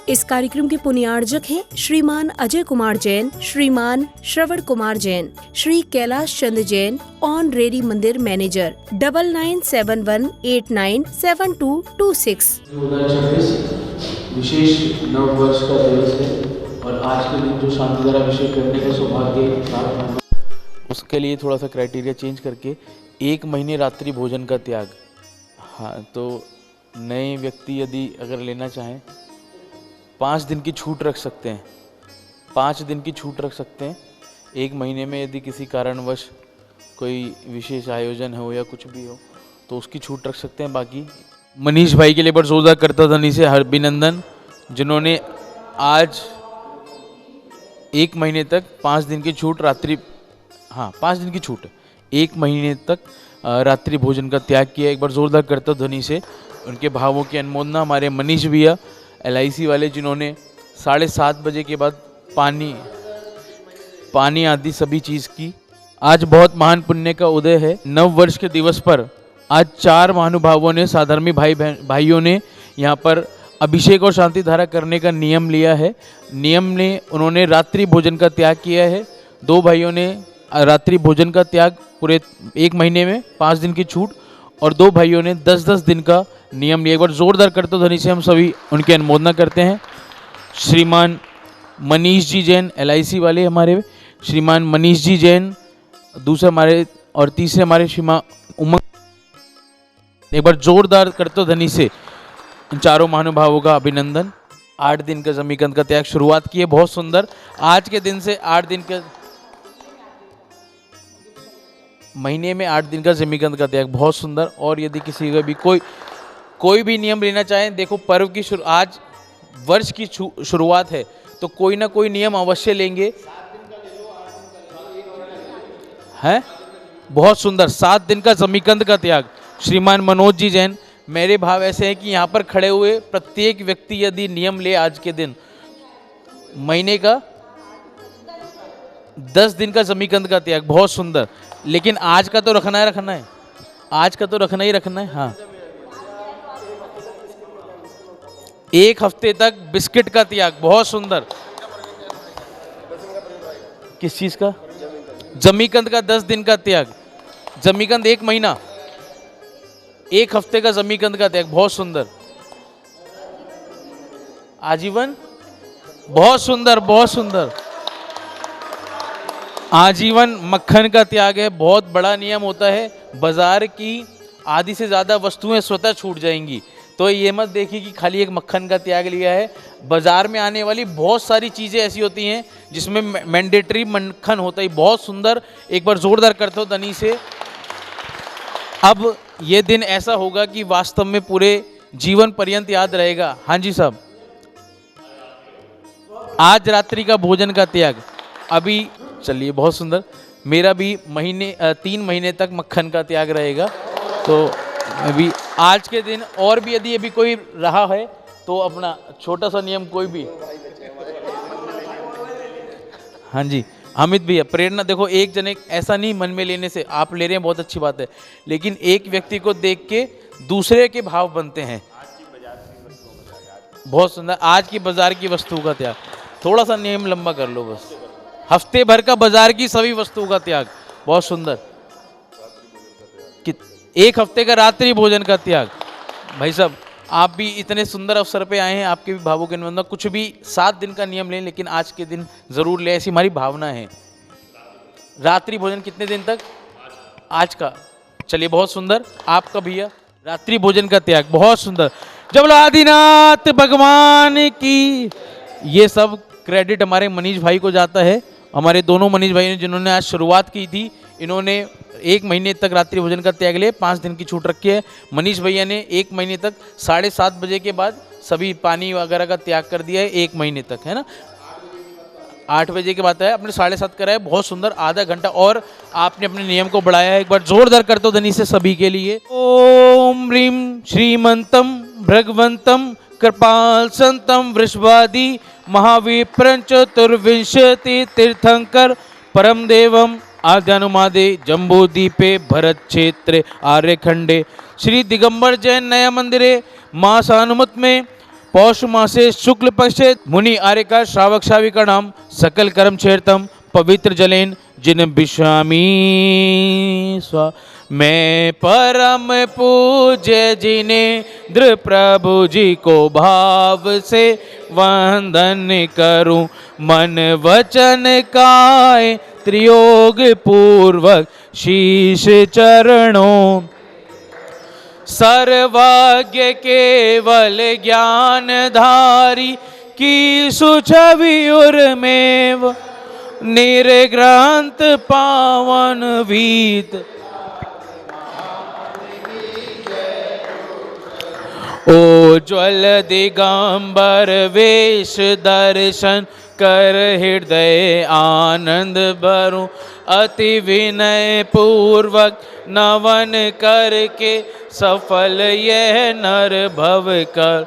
इस कार्यक्रम के पुण्यार्जक हैं श्रीमान अजय कुमार जैन, श्रीमान श्रवण कुमार जैन, श्री कैलाश चंद्र जैन, ऑनरेरी मंदिर मैनेजर, 9971897226। 2026 विशेष नव वर्ष का दिवस है और आज के दिन जो शांतिधारा अभिषेक करने का सौभाग्य प्राप्त हुआ, उसके लिए थोड़ा सा क्राइटेरिया चेंज करके 1 महीने रात्रि भोजन का त्याग। हाँ, तो नए व्यक्ति यदि अगर लेना चाहें 5 दिन की छूट रख सकते हैं, 5 दिन की छूट रख सकते हैं। 1 महीने में यदि किसी कारणवश कोई विशेष आयोजन हो या कुछ भी हो तो उसकी छूट रख सकते हैं। बाकी मनीष भाई के लिए बड़ा जोरदार करता धनी से अभिनंदन, जिन्होंने आज 1 महीने तक 5 दिन की छूट 5 दिन की छूट 1 महीने तक रात्रि भोजन का त्याग किया। एक बार जोरदार करता ध्वनि से उनके भावों की अनुमोदना। हमारे मनीष भैया LIC वाले, जिन्होंने 7:30 बजे के बाद पानी आदि सभी चीज़ की। आज बहुत महान पुण्य का उदय है। नव वर्ष के दिवस पर आज 4 महानुभावों ने, साधर्मी भाइयों ने यहाँ पर अभिषेक और शांति धारा करने का नियम लिया है। उन्होंने रात्रि भोजन का त्याग किया है। 2 भाइयों ने रात्रि भोजन का त्याग पूरे 1 महीने में 5 दिन की छूट, और 2 भाइयों ने 10-10 दिन का नियम लिया। एक बार जोरदार करते ध्वनि से हम सभी उनकी अनुमोदना करते हैं। श्रीमान मनीष जी जैन LIC वाले हमारे, श्रीमान मनीष जी जैन दूसरे हमारे, और तीसरे हमारे श्रीमान उमंग। एक बार जोरदार करते ध्वनि से इन चारों महानुभावों का अभिनंदन। 8 दिन का जमीकंद का त्याग शुरुआत की है, बहुत सुंदर। आज के दिन से 8 दिन का महीने में 8 दिन का जमीकंद का त्याग, बहुत सुंदर। और यदि किसी का भी कोई भी नियम लेना चाहें, देखो पर्व की आज वर्ष की शुरुआत है तो कोई ना कोई नियम अवश्य लेंगे, हैं? बहुत सुंदर। 7 दिन का जमीकंद का त्याग, श्रीमान मनोज जी जैन। मेरे भाव ऐसे हैं कि यहाँ पर खड़े हुए प्रत्येक व्यक्ति यदि नियम ले आज के दिन, महीने का 10 दिन का जमीकंद का त्याग, बहुत सुंदर। लेकिन आज का तो रखना है, आज का तो रखना ही है। हाँ, 1 हफ्ते तक बिस्किट का त्याग, बहुत सुंदर। किस चीज का? जमीकंद का 10 दिन का त्याग। जमीकंद 1 महीना, 1 हफ्ते का जमीकंद का त्याग, बहुत सुंदर। आजीवन, बहुत सुंदर, बहुत सुंदर। आजीवन मक्खन का त्याग है, बहुत बड़ा नियम होता है। बाजार की आधी से ज़्यादा वस्तुएं स्वतः छूट जाएंगी, तो ये मत देखिए कि खाली एक मक्खन का त्याग लिया है। बाजार में आने वाली बहुत सारी चीज़ें ऐसी होती हैं जिसमें मैंडेटरी मक्खन होता है, बहुत सुंदर। एक बार जोरदार करते हो दनी से। अब ये दिन ऐसा होगा कि वास्तव में पूरे जीवन पर्यंत याद रहेगा। हाँ जी साहब, आज रात्रि का भोजन का त्याग। अभी चलिए, बहुत सुंदर। मेरा भी 3 महीने तक मक्खन का त्याग रहेगा। तो अभी आज के दिन, और भी यदि अभी कोई रहा है तो अपना छोटा सा नियम कोई भी। हाँ जी, अमित भैया, प्रेरणा देखो, एक जने ऐसा नहीं मन में लेने से, आप ले रहे हैं बहुत अच्छी बात है, लेकिन एक व्यक्ति को देख के दूसरे के भाव बनते हैं। बहुत सुंदर। आज की बाजार की वस्तु का त्याग, थोड़ा सा नियम लंबा कर लो बस। हफ्ते भर का बाजार की सभी वस्तुओं का त्याग, बहुत सुंदर। 1 हफ्ते का रात्रि भोजन का त्याग। भाई साहब, आप भी इतने सुंदर अवसर पे आए हैं, आपके भी भावों के अनुबंध। कुछ भी 7 दिन का नियम लें, लेकिन आज के दिन जरूर ले, ऐसी हमारी भावना है। रात्रि भोजन कितने दिन तक? आज का। चलिए, बहुत सुंदर। आपका भैया रात्रि भोजन का त्याग, बहुत सुंदर। जब आदिनाथ भगवान की, ये सब क्रेडिट हमारे मनीष भाई को जाता है। हमारे दोनों मनीष भाई ने, जिन्होंने आज शुरुआत की थी, इन्होंने 1 महीने तक रात्रि भोजन का त्याग ले, 5 दिन की छूट रखी है। मनीष भैया ने 1 महीने तक 7:30 बजे के बाद सभी पानी वगैरह का त्याग कर दिया है, 1 महीने तक, है ना। 8 बजे के बाद है, अपने 7:30 करा है, बहुत सुंदर। आधा घंटा और आपने अपने नियम को बढ़ाया है। एक बार जोरदार करते हो धनी से सभी के लिए। ओम ह्रीम श्रीमंतम भगवंतम कृपाल संतम वृषभादि महाविप्रं चतुर्विंशति तीर्थंकर परम देवम आद्यानुमादे जम्बूदीपे भरत क्षेत्रे आर्यखंडे श्री दिगंबर जैन नया मंदिरे मासानुमत में पौष मासे शुक्ल पक्षे मुनि आर्य का श्रावक श्राविका नाम सकल कर्म छेड़तम पवित्र जलेन जिन बिश्वामी स्वा। मैं परम पूज्य जिनेन्द्र प्रभु जी को भाव से वंदन करूं, मन वचन काय त्रियोग पूर्वक शीश चरणों। सर्वज्ञ केवल ज्ञानधारी की सुछवि उर्मेव निर्ग्रंथ पावन वीत। ओ ज्वल दिगंबर वेश दर्शन कर हृदय आनंद भरूं, अति विनय पूर्वक नवन करके सफल यह नर भव कर।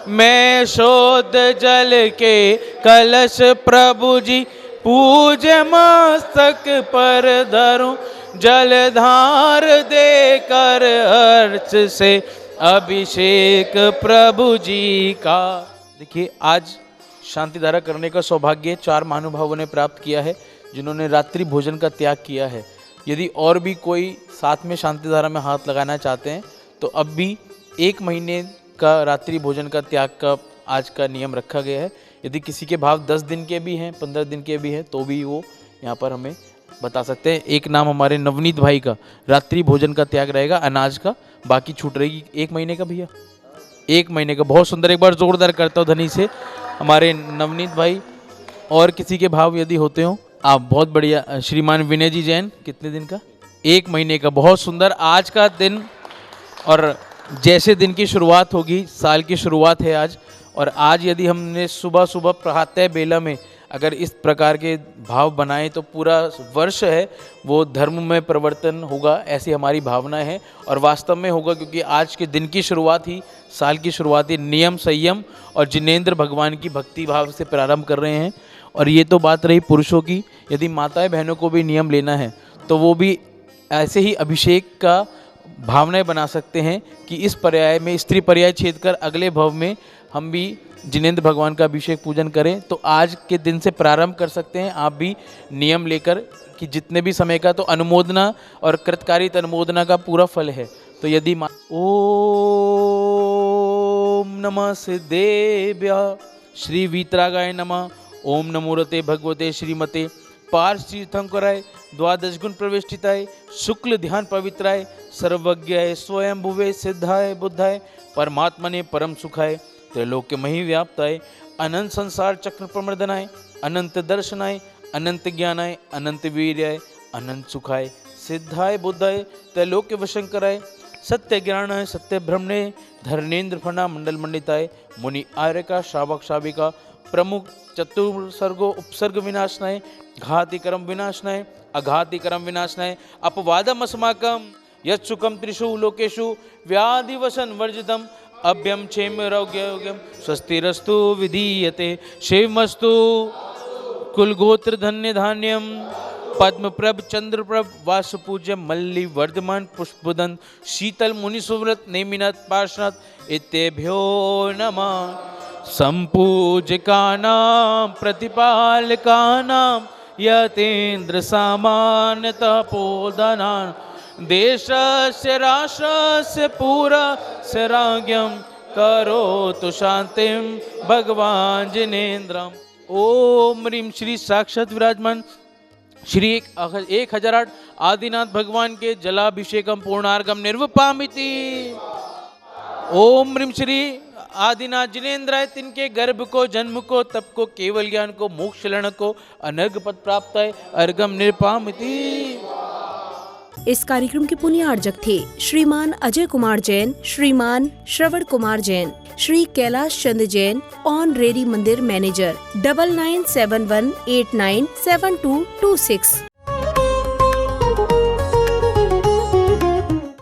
मैं शोध जल के कलश प्रभु जी पूज मस्तक पर धरूं, जलधार देकर अर्च से अभिषेक प्रभु जी का। देखिए, आज शांति धारा करने का सौभाग्य 4 महानुभावों ने प्राप्त किया है जिन्होंने रात्रि भोजन का त्याग किया है। यदि और भी कोई साथ में शांति धारा में हाथ लगाना चाहते हैं तो अब भी 1 महीने का रात्रि भोजन का त्याग का आज का नियम रखा गया है। यदि किसी के भाव 10 दिन के भी हैं, 15 दिन के भी हैं, तो भी वो यहाँ पर हमें बता सकते हैं। एक नाम हमारे नवनीत भाई का रात्रि भोजन का त्याग रहेगा, अनाज का, बाकी छूट रहेगी। 1 महीने का भैया, 1 महीने का, बहुत सुंदर। एक बार जोरदार करता हूँ धनी से हमारे नवनीत भाई। और किसी के भाव यदि होते हो आप, बहुत बढ़िया। श्रीमान विनय जी जैन, कितने दिन का? 1 महीने का, बहुत सुंदर। आज का दिन, और जैसे दिन की शुरुआत होगी, साल की शुरुआत है आज, और आज यदि हमने सुबह सुबह प्रातः बेला में अगर इस प्रकार के भाव बनाए तो पूरा वर्ष है वो धर्म में परिवर्तन होगा, ऐसी हमारी भावना है। और वास्तव में होगा, क्योंकि आज के दिन की शुरुआत ही, साल की शुरुआत ही नियम, संयम और जिनेंद्र भगवान की भक्ति भाव से प्रारंभ कर रहे हैं। और ये तो बात रही पुरुषों की। यदि माताएं बहनों को भी नियम लेना है तो वो भी ऐसे ही अभिषेक का भावनाएं बना सकते हैं कि इस पर्याय में स्त्री पर्याय छेद कर अगले भव में हम भी जिनेंद्र भगवान का अभिषेक पूजन करें। तो आज के दिन से प्रारंभ कर सकते हैं आप भी नियम लेकर कि जितने भी समय का, तो अनुमोदना और कृतकारित अनुमोदना का पूरा फल है। तो यदि ओम नमः सिद्धेभ्यः श्री वीतरागाय नमः, ओम नमोरते भगवते श्रीमते पार्श्वतीर्थंकराय द्वादश गुण प्रविष्टिताय शुक्ल ध्यान पवित्राय सर्वज्ञाय स्वयं भुवे सिद्धाय बुद्धाय परमात्मने परम सुखाय त्रैलोक्य मही व्याप्ताय अनंत संसार चक्र प्रमर्दनाय अनंत दर्शनाय अनंत ज्ञानाय अनंत वीर्याय अनंत सुखाय सिद्धाय बुद्धाय त्रैलोक्य वशंकराय सत्य ज्ञानाय सत्य ब्रह्मणे धर्मेंद्र फणा मंडल मंडिताय मुनि आर्य का श्रावक श्राविका प्रमुख चतुर्सर्गो उपसर्ग विनाशनाय घाति कर्म विनाशनाय अघाति कर्म विनाशनाय अपवादम अस्माकम यत्सुखम त्रिषु लोकेषु व्याधि वसन वर्जितम अभ्यम क्षेम रौग्यम स्वस्तिरस्तु विधीयते शिवमस्तु कुलगोत्र धन्य धान्यम पद्मप्रभ चंद्रप्रभ वासुपूज्य मल्ली वर्धमान पुष्पदन शीतल मुनि सुव्रत नेमिनाथ पार्श्वनाथ इत्येभ्यो नमः। संपूजकानां प्रतिपालकानां यतेन्द्र सामान्य तपोधनान् देशस्य राष्ट्रस्य पुरस्य राज्ञं करोतु शांतिं भगवान जिनेन्द्रम्। ओम ह्रीं श्री साक्षात विराजमान श्री 1008 आदिनाथ भगवान के जलाभिषेकम पूर्णार्घम निर्वपामिति। ओम ह्रीं श्री आदिनाथ जिनेन्द्राय, तिनके गर्भ को, जन्म को, तप को, केवल ज्ञान को, मोक्ष शरण को, अनर्घ पद प्राप्त है, अर्घम निर्पामिति। इस कार्यक्रम के पुण्यार्जक थे श्रीमान अजय कुमार जैन, श्रीमान श्रवण कुमार जैन, श्री कैलाश चंद जैन, ऑनरेरी मंदिर मैनेजर, 9971897226।